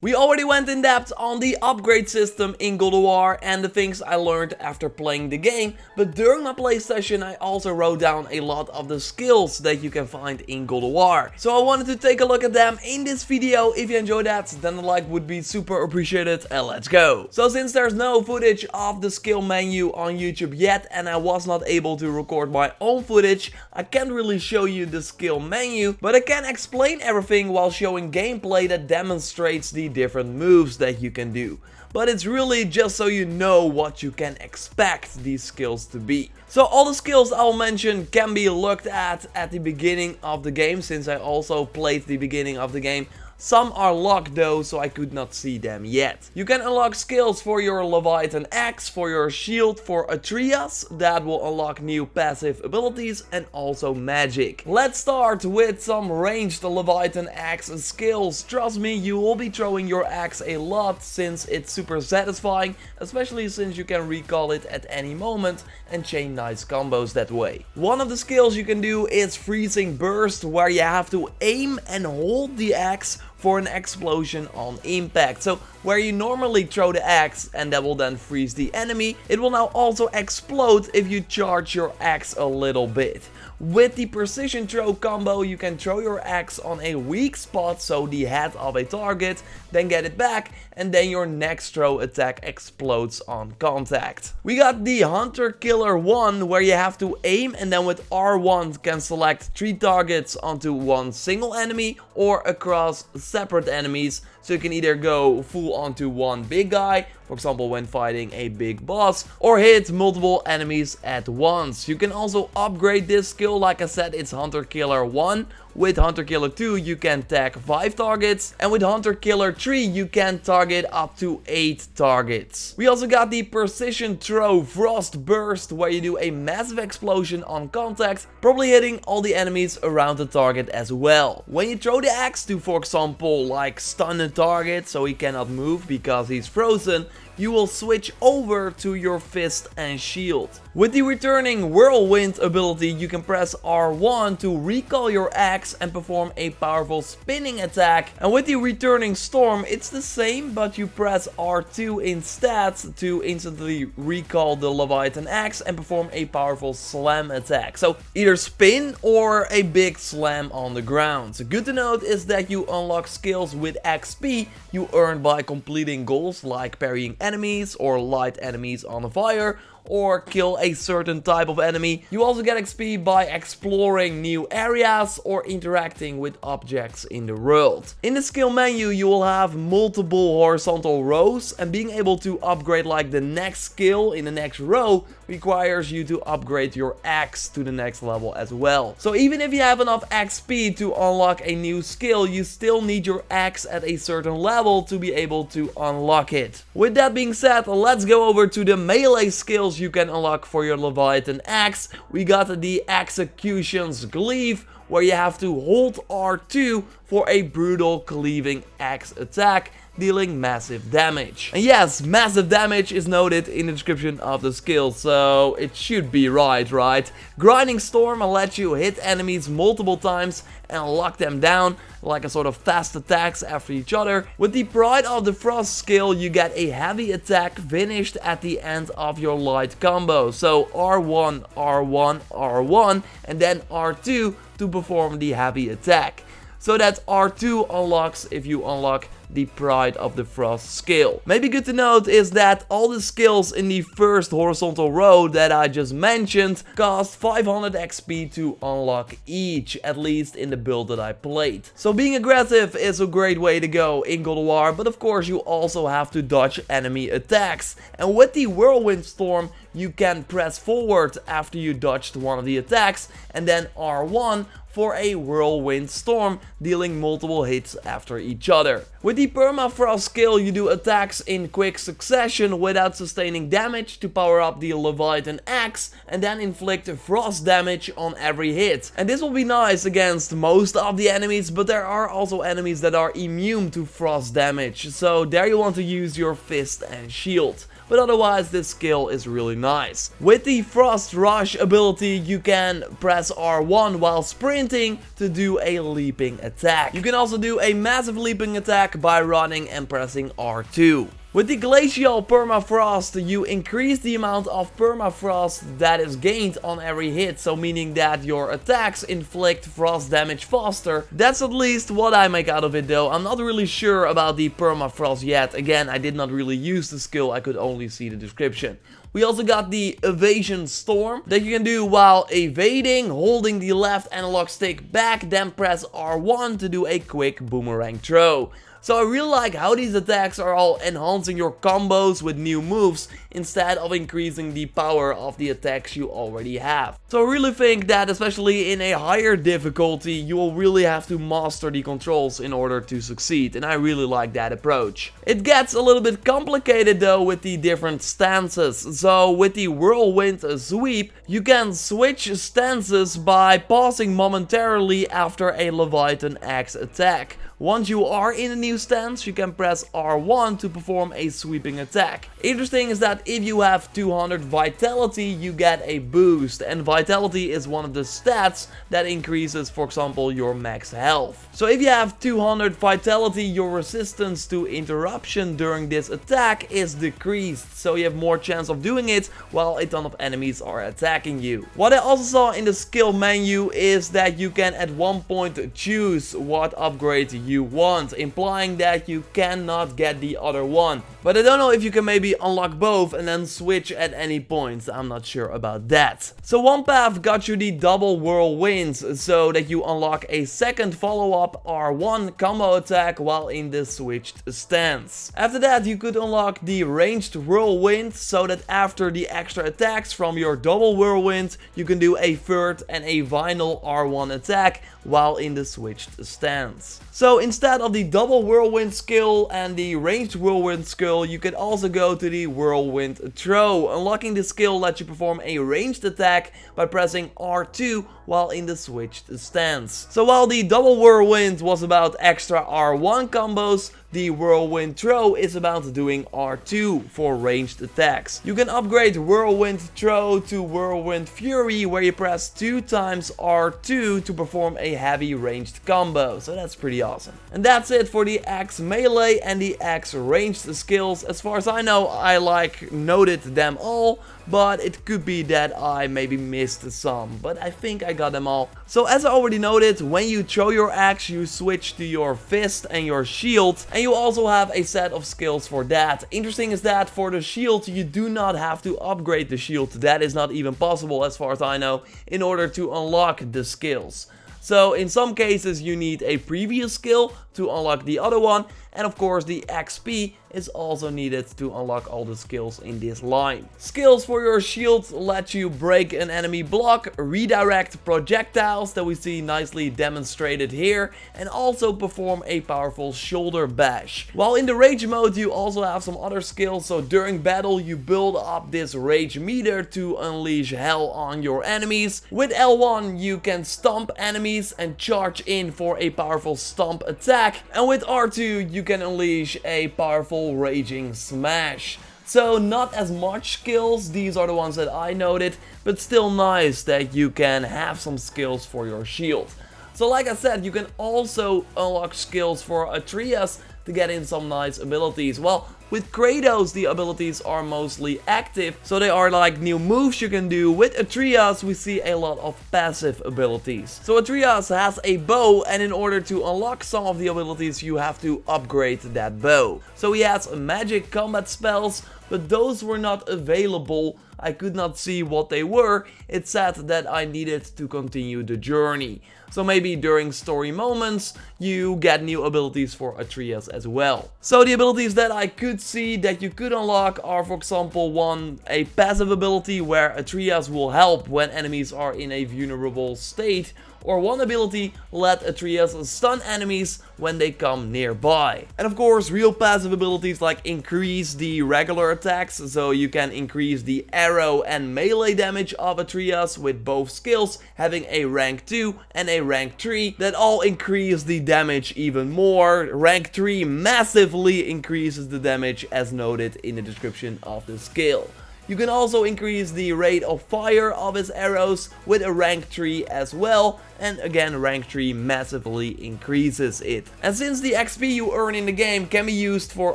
We already went in depth on the upgrade system in God of War and the things I learned after playing the game, but during my play session I also wrote down a lot of the skills that you can find in God of War. So I wanted to take a look at them in this video. If you enjoyed that, then a like would be super appreciated, and let's go! So since there's no footage of the skill menu on YouTube yet and I was not able to record my own footage, I can't really show you the skill menu, but I can explain everything while showing gameplay that demonstrates the different moves that you can do. But it's really just so you know what you can expect these skills to be. So all the skills I'll mention can be looked at the beginning of the game, since I also played the beginning of the game. Some are locked though, so I could not see them yet. You can unlock skills for your Leviathan Axe, for your shield, for Atreus, that will unlock new passive abilities, and also magic. Let's start with some ranged Leviathan Axe skills. Trust me, you will be throwing your axe a lot since it's super satisfying, especially since you can recall it at any moment and chain nice combos that way. One of the skills you can do is Freezing Burst, where you have to aim and hold the axe for an explosion on impact. So where you normally throw the axe and that will then freeze the enemy, it will now also explode if you charge your axe a little bit. With the precision throw combo, you can throw your axe on a weak spot, so the head of a target, then get it back, and then your next throw attack explodes on contact. We got the Hunter Killer 1, where you have to aim and then with R1 can select 3 targets onto one single enemy or across separate enemies. So you can either go full onto one big guy, for example when fighting a big boss, or hit multiple enemies at once. You can also upgrade this skill. Like I said, it's Hunter Killer 1. With Hunter Killer 2 you can tag 5 targets, and with Hunter Killer 3 you can target up to 8 targets. We also got the Precision Throw Frost Burst, where you do a massive explosion on contact, probably hitting all the enemies around the target as well. When you throw the axe to, for example, like stun a target so he cannot move because he's frozen, you will switch over to your fist and shield. With the returning Whirlwind ability, you can press R1 to recall your axe and perform a powerful spinning attack. And with the returning Storm, it's the same, but you press R2 instead to instantly recall the Leviathan Axe and perform a powerful slam attack. So either spin or a big slam on the ground. So good to note is that you unlock skills with XP you earn by completing goals like parrying enemies or light enemies on fire, or kill a certain type of enemy. You also get XP by exploring new areas or interacting with objects in the world. In the skill menu you will have multiple horizontal rows, and being able to upgrade like the next skill in the next row requires you to upgrade your axe to the next level as well. So even if you have enough XP to unlock a new skill, you still need your axe at a certain level to be able to unlock it. With that being said, let's go over to the melee skills you can unlock for your Leviathan Axe. We got the Execution's Gleave, where you have to hold R2 for a brutal cleaving axe attack, dealing massive damage. And yes, massive damage is noted in the description of the skill, so it should be right? Grinding Storm lets you hit enemies multiple times and lock them down, like a sort of fast attacks after each other. With the Pride of the Frost skill, you get a heavy attack finished at the end of your light combo. So R1, R1, R1, and then R2 to perform the heavy attack. So that R2 unlocks if you unlock the Pride of the Frost skill. Maybe good to note is that all the skills in the first horizontal row that I just mentioned cost 500 XP to unlock each, at least in the build that I played. So being aggressive is a great way to go in God of War, but of course you also have to dodge enemy attacks. And with the Whirlwind Storm you can press forward after you dodged one of the attacks, and then R1 for a Whirlwind Storm, dealing multiple hits after each other. With the Permafrost skill you do attacks in quick succession without sustaining damage to power up the Leviathan Axe, and then inflict frost damage on every hit. And this will be nice against most of the enemies, but there are also enemies that are immune to frost damage, so there you want to use your fist and shield. but otherwise this skill is really nice. With the Frost Rush ability, you can press R1 while sprinting to do a leaping attack. You can also do a massive leaping attack by running and pressing R2. With the Glacial Permafrost, you increase the amount of permafrost that is gained on every hit, so meaning that your attacks inflict frost damage faster. That's at least what I make out of it though. I'm not really sure about the permafrost yet. Again, I did not really use the skill, I could only see the description. We also got the Evasion Storm that you can do while evading, holding the left analog stick back, then press R1 to do a quick boomerang throw. So I really like how these attacks are all enhancing your combos with new moves instead of increasing the power of the attacks you already have. So I really think that especially in a higher difficulty you will really have to master the controls in order to succeed, and I really like that approach. It gets a little bit complicated though with the different stances. So with the Whirlwind Sweep you can switch stances by pausing momentarily after a Leviathan Axe attack. Once you are in a new stance, you can press R1 to perform a sweeping attack. Interesting is that if you have 200 vitality, you get a boost, and vitality is one of the stats that increases, for example, your max health. So if you have 200 vitality, your resistance to interruption during this attack is decreased, so you have more chance of doing it while a ton of enemies are attacking you. What I also saw in the skill menu is that you can at one point choose what upgrade you want, implying that you cannot get the other one. But I don't know if you can maybe unlock both and then switch at any point. I'm not sure about that. So one path got you the double whirlwinds, so that you unlock a second follow-up R1 combo attack while in the switched stance. After that you could unlock the ranged whirlwind, so that after the extra attacks from your double whirlwind you can do a third and a final R1 attack while in the switched stance. So instead of the double whirlwind skill and the ranged whirlwind skill, you could also go to the Whirlwind Throw. Unlocking this skill lets you perform a ranged attack by pressing R2 while in the switched stance. So while the double whirlwind was about extra R1 combos, the Whirlwind Throw is about doing R2 for ranged attacks. You can upgrade Whirlwind Throw to Whirlwind Fury, where you press 2 times R2 to perform a heavy ranged combo. So that's pretty awesome. And that's it for the Axe melee and the Axe ranged skills. As far as I know, I noted them all, but it could be that I maybe missed some, but I think I got them all. So as I already noted, when you throw your axe, you switch to your fist and your shield, and you also have a set of skills for that. Interesting is that for the shield, you do not have to upgrade the shield. That is not even possible, as far as I know, in order to unlock the skills. So in some cases you need a previous skill to unlock the other one, and of course the XP is also needed to unlock all the skills in this line. Skills for your shield let you break an enemy block, redirect projectiles that we see nicely demonstrated here, and also perform a powerful shoulder bash. While in the rage mode you also have some other skills, so during battle you build up this rage meter to unleash hell on your enemies. With L1 you can stomp enemies and charge in for a powerful stomp attack, and with R2 you can unleash a powerful raging smash. So not as much skills, these are the ones that I noted, but still nice that you can have some skills for your shield. So like I said, you can also unlock skills for Atreus to get in some nice abilities. Well, with Kratos the abilities are mostly active, so they are like new moves you can do. With Atreus we see a lot of passive abilities. So Atreus has a bow, and in order to unlock some of the abilities you have to upgrade that bow. So he has magic combat spells, but those were not available. I could not see what they were. It said that I needed to continue the journey. So maybe during story moments you get new abilities for Atreus as well. So the abilities that I could see that you could unlock are, for example, one, a passive ability where Atreus will help when enemies are in a vulnerable state, or one ability, let Atreus stun enemies when they come nearby. And of course, real passive abilities like increase the regular attacks, so you can increase the arrow and melee damage of Atreus with both skills, having a rank 2 and a rank 3 that all increase the damage even more. Rank 3 massively increases the damage as noted in the description of the skill. You can also increase the rate of fire of his arrows with a rank 3 as well, and again rank 3 massively increases it. And since the XP you earn in the game can be used for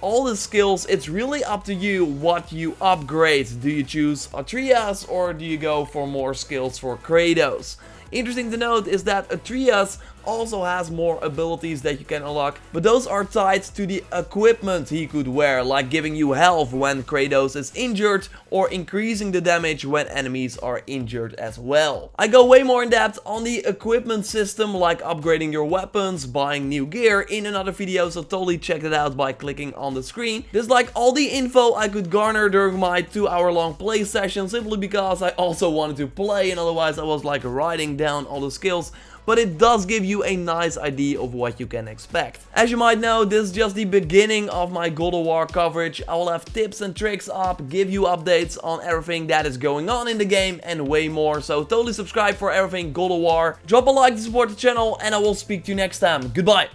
all the skills, it's really up to you what you upgrade. Do you choose Atreus or do you go for more skills for Kratos? Interesting to note is that Atreus also has more abilities that you can unlock, but those are tied to the equipment he could wear, like giving you health when Kratos is injured or increasing the damage when enemies are injured as well. I go way more in depth on the equipment system, like upgrading your weapons, buying new gear, in another video, so totally check it out by clicking on the screen. This is like all the info I could garner during my 2-hour-long play session, simply because I also wanted to play and otherwise I was like writing down all the skills. But it does give you a nice idea of what you can expect. As you might know, this is just the beginning of my God of War coverage. I will have tips and tricks up, give you updates on everything that is going on in the game and way more. So totally subscribe for everything God of War. Drop a like to support the channel and I will speak to you next time. Goodbye.